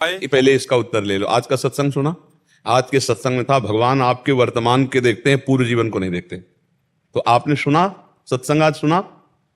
पहले इसका उत्तर ले लो। आज का सत्संग सुना? आज के सत्संग में था भगवान आपके वर्तमान के देखते हैं, पूर्व जीवन को नहीं देखते। तो आपने सुना सत्संग? आज सुना?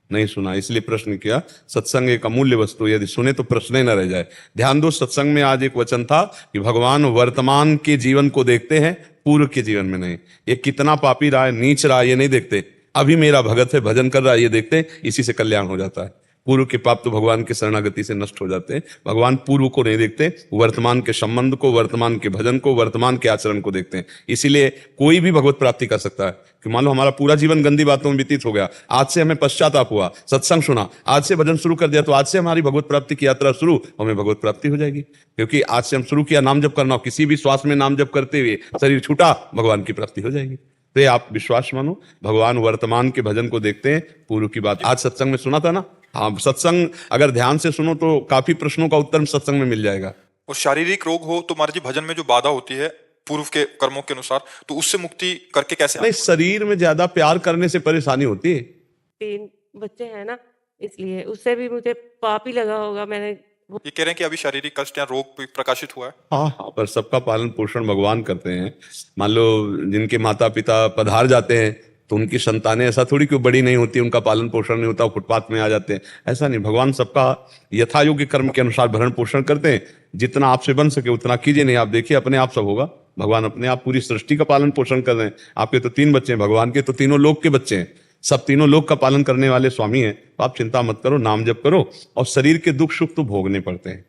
नहीं सुना, इसलिए प्रश्न किया। सत्संग एक अमूल्य वस्तु, यदि सुने तो प्रश्न ही न रह जाए। ध्यान दो, सत्संग में आज एक वचन था कि भगवान वर्तमान के जीवन को देखते हैं, पूर्व के जीवन में नहीं। ये कितना पापी रहा है, नीच रहा है, ये नहीं देखते। अभी मेरा भगत है, भजन कर रहा है, ये देखते हैं। इसी से कल्याण हो जाता है। पूर्व के पाप तो भगवान के शरणागति से नष्ट हो जाते हैं। भगवान पूर्व को नहीं देखते, वर्तमान के संबंध को, वर्तमान के भजन को, वर्तमान के आचरण को देखते हैं। इसीलिए कोई भी भगवत प्राप्ति कर सकता है। कि मान लो हमारा पूरा जीवन गंदी बातों में व्यतीत हो गया, आज से हमें पश्चाताप हुआ, सत्संग सुना, आज से भजन शुरू कर दिया, तो आज से हमारी भगवत प्राप्ति की यात्रा शुरू, हमें भगवत प्राप्ति हो जाएगी। क्योंकि आज से हम शुरू किया नाम जप करना, किसी भी श्वास में नाम जप करते हुए शरीर छूटा, भगवान की प्राप्ति हो जाएगी। तो ये आप विश्वास मानो, भगवान वर्तमान के भजन को देखते हैं, पूर्व की बात आज सत्संग में सुना था ना। हाँ, सत्संग अगर ध्यान से सुनो तो काफी प्रश्नों का उत्तर सत्संग में मिल जाएगा। और शारीरिक रोग हो तो महाराज जी भजन में जो बाधा होती है पूर्व के कर्मों के अनुसार, तो उससे मुक्ति करके कैसे? नहीं, शरीर में ज्यादा प्यार करने से परेशानी होती है। 3 बच्चे हैं ना, इसलिए उससे भी मुझे पाप ही लगा होगा। मैंने ये कह रहे हैं कि अभी शारीरिक कष्ट या रोग प्रकाशित हुआ है। हाँ, पर सबका पालन पोषण भगवान करते हैं। मान लो जिनके माता पिता पधार जाते हैं तो उनकी संतानें ऐसा थोड़ी कि बड़ी नहीं होती, उनका पालन पोषण नहीं होता, फुटपाथ में आ जाते हैं, ऐसा नहीं। भगवान सबका यथा योग्य कर्म के अनुसार भरण पोषण करते हैं। जितना आपसे बन सके उतना कीजिए, नहीं आप देखिए अपने आप सब होगा। भगवान अपने आप पूरी सृष्टि का पालन पोषण कर रहे हैं। आपके तो 3 बच्चे हैं, भगवान के तो तीनों लोक के बच्चे हैं। सब तीनों लोक का पालन करने वाले स्वामी हैं। तो आप चिंता मत करो, नाम जप करो। और शरीर के दुख सुख तो भोगने पड़ते हैं।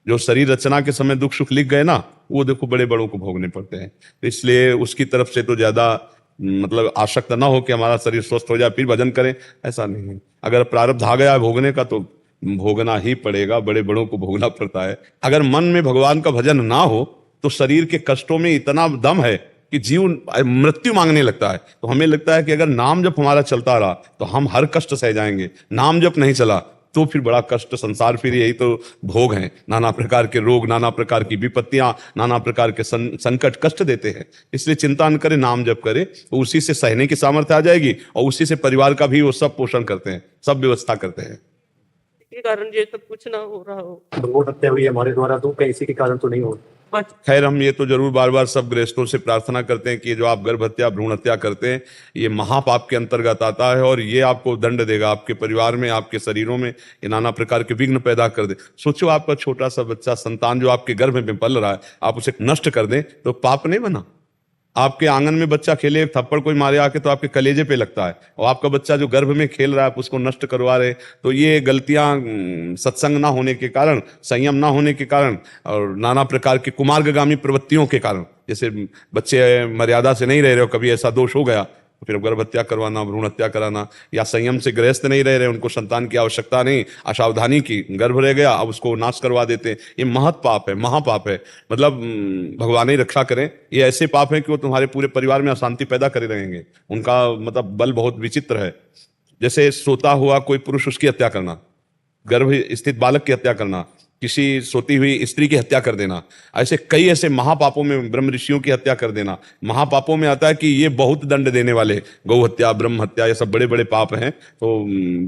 जो शरीर रचना के समय दुख सुख लिख गए ना, वो देखो बड़े बड़ों को भोगने पड़ते हैं। तो इसलिए उसकी तरफ से तो ज्यादा मतलब आसक्त ना हो कि हमारा शरीर स्वस्थ हो जाए फिर भजन करें, ऐसा नहीं है। अगर प्रारब्ध आ गया भोगने का तो भोगना ही पड़ेगा, बड़े बड़ों को भोगना पड़ता है। अगर मन में भगवान का भजन ना हो तो शरीर के कष्टों में इतना दम है कि जीव मृत्यु मांगने लगता है। तो हमें लगता है कि अगर नाम जप हमारा चलता रहा तो हम हर कष्ट सह जाएंगे। नाम जप नहीं चला तो फिर बड़ा कष्ट, संसार फिर यही तो भोग हैं। नाना प्रकार के रोग, नाना प्रकार की विपत्तियां, नाना प्रकार के संकट कष्ट देते हैं। इसलिए चिंता न करें, नाम जप करें तो उसी से सहने की सामर्थ्य आ जाएगी। और उसी से परिवार का भी वो सब पोषण करते हैं, सब व्यवस्था करते हैं। के कारण ये सब कुछ ना हो रहा हो। भंगोट हत्या हुई हमारे द्वारा, तो कहीं इसी के कारण तो नहीं हो। खैर, हम ये तो जरूर बार बार सब गृहस्थों से प्रार्थना करते हैं कि ये जो आप गर्भ हत्या, भ्रूण हत्या करते हैं, ये महापाप के अंतर्गत आता है और ये आपको दंड देगा। आपके परिवार में, आपके शरीरों में ये नाना प्रकार के विघ्न पैदा कर दे। सोचो आपका छोटा सा बच्चा, संतान जो आपके गर्भ में पल रहा है, आप उसे नष्ट कर दें तो पाप नहीं बना? आपके आंगन में बच्चा खेले, एक थप्पड़ कोई मारे आके तो आपके कलेजे पे लगता है। और आपका बच्चा जो गर्भ में खेल रहा है आप उसको नष्ट करवा रहे। तो ये गलतियां सत्संग ना होने के कारण, संयम ना होने के कारण और नाना प्रकार की कुमार्गगामी प्रवृत्तियों के कारण, जैसे बच्चे मर्यादा से नहीं रह रहे हो, कभी ऐसा दोष हो गया तो फिर गर्भ हत्या करवाना, भ्रूण हत्या कराना, या संयम से गृहस्थ नहीं रह रहे, उनको संतान की आवश्यकता नहीं, असावधानी की, गर्भ रह गया अब उसको नाश करवा देते हैं। ये महत पाप है, महापाप है। मतलब भगवान ही रक्षा करें। ये ऐसे पाप है कि वो तुम्हारे पूरे परिवार में अशांति पैदा करे रहेंगे। उनका मतलब बल बहुत विचित्र है। जैसे सोता हुआ कोई पुरुष, उसकी हत्या करना, गर्भ स्थित बालक की हत्या करना, किसी सोती हुई स्त्री की हत्या कर देना, ऐसे कई ऐसे महापापों में, ब्रह्म ऋषियों की हत्या कर देना, महापापों में आता है कि ये बहुत दंड देने वाले। गौ हत्या, ब्रह्म हत्या, ये सब बड़े बड़े पाप हैं। तो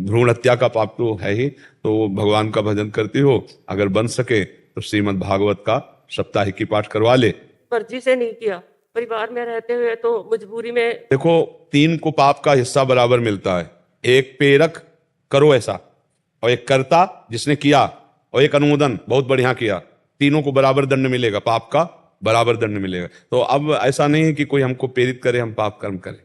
भ्रूण हत्या का पाप तो है ही। तो भगवान का भजन करती हो, अगर बन सके तो श्रीमद् भागवत का साप्ताहिकी पाठ करवा ले। मर्जी से नहीं किया, परिवार में रहते हुए तो मजबूरी में। देखो, 3 को पाप का हिस्सा बराबर मिलता है। एक प्रेरक करो ऐसा, और एक कर्ता जिसने किया, और एक अनुमोदन बहुत बढ़िया किया। तीनों को बराबर दंड मिलेगा, पाप का बराबर दंड मिलेगा। तो अब ऐसा नहीं है कि कोई हमको प्रेरित करे हम पाप कर्म करें।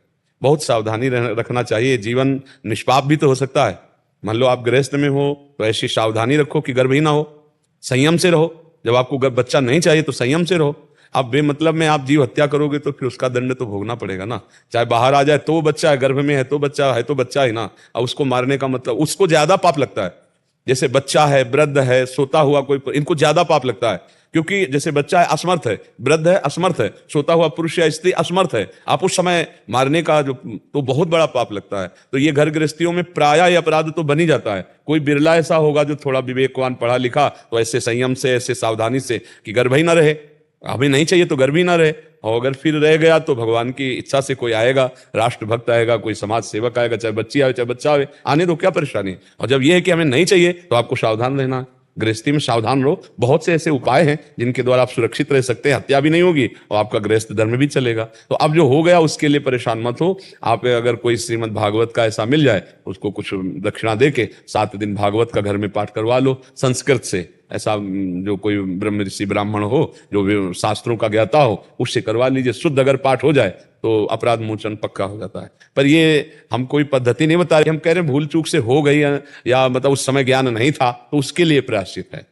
बहुत सावधानी रखना चाहिए। जीवन निष्पाप भी तो हो सकता है। मान लो आप गृहस्थ में हो तो ऐसी सावधानी रखो कि गर्भ ही ना हो, संयम से रहो। जब आपको बच्चा नहीं चाहिए तो संयम से रहो। अब बेमतलब में आप जीव हत्या करोगे तो फिर उसका दंड तो भोगना पड़ेगा ना। चाहे बाहर आ जाए तो बच्चा है, गर्भ में है तो बच्चा है, तो बच्चा है ना। अब उसको मारने का मतलब, उसको ज्यादा पाप लगता है। जैसे बच्चा है, वृद्ध है, सोता हुआ कोई, इनको ज्यादा पाप लगता है। क्योंकि जैसे बच्चा है असमर्थ है, वृद्ध है असमर्थ है, सोता हुआ पुरुष या स्त्री असमर्थ है, आप उस समय मारने का जो तो बहुत बड़ा पाप लगता है। तो ये घर गृहस्थियों में प्रायः ये अपराध तो बन ही जाता है। कोई बिरला ऐसा होगा जो थोड़ा विवेकवान, पढ़ा लिखा, तो ऐसे संयम से, ऐसे सावधानी से कि गर्भ ही ना रहे, हमें नहीं चाहिए तो गर्भ ही ना रहे। और अगर फिर रह गया तो भगवान की इच्छा से कोई आएगा, राष्ट्र भक्त आएगा, कोई समाज सेवक आएगा, चाहे बच्ची आए चाहे बच्चा आए, आने दो, क्या परेशानी। और जब यह है कि हमें नहीं चाहिए तो आपको सावधान रहना है। गृहस्थी में सावधान रहो। बहुत से ऐसे उपाय हैं जिनके द्वारा आप सुरक्षित रह सकते हैं, हत्या भी नहीं होगी और आपका गृहस्थ धर्म भी चलेगा। तो अब जो हो गया उसके लिए परेशान मत हो। आप अगर कोई श्रीमद् भागवत का ऐसा मिल जाए, उसको कुछ दक्षिणा दे के 7 दिन भागवत का घर में पाठ करवा लो संस्कृत से। ऐसा जो कोई ब्रह्म ऋषि ब्राह्मण हो, जो शास्त्रों का ज्ञाता हो, उससे करवा लीजिए। शुद्ध अगर पाठ हो जाए तो अपराध मोचन पक्का हो जाता है। पर ये हम कोई पद्धति नहीं बता रहे, हम कह रहे हैं भूल चूक से हो गई या मतलब उस समय ज्ञान नहीं था, तो उसके लिए प्रायश्चित है।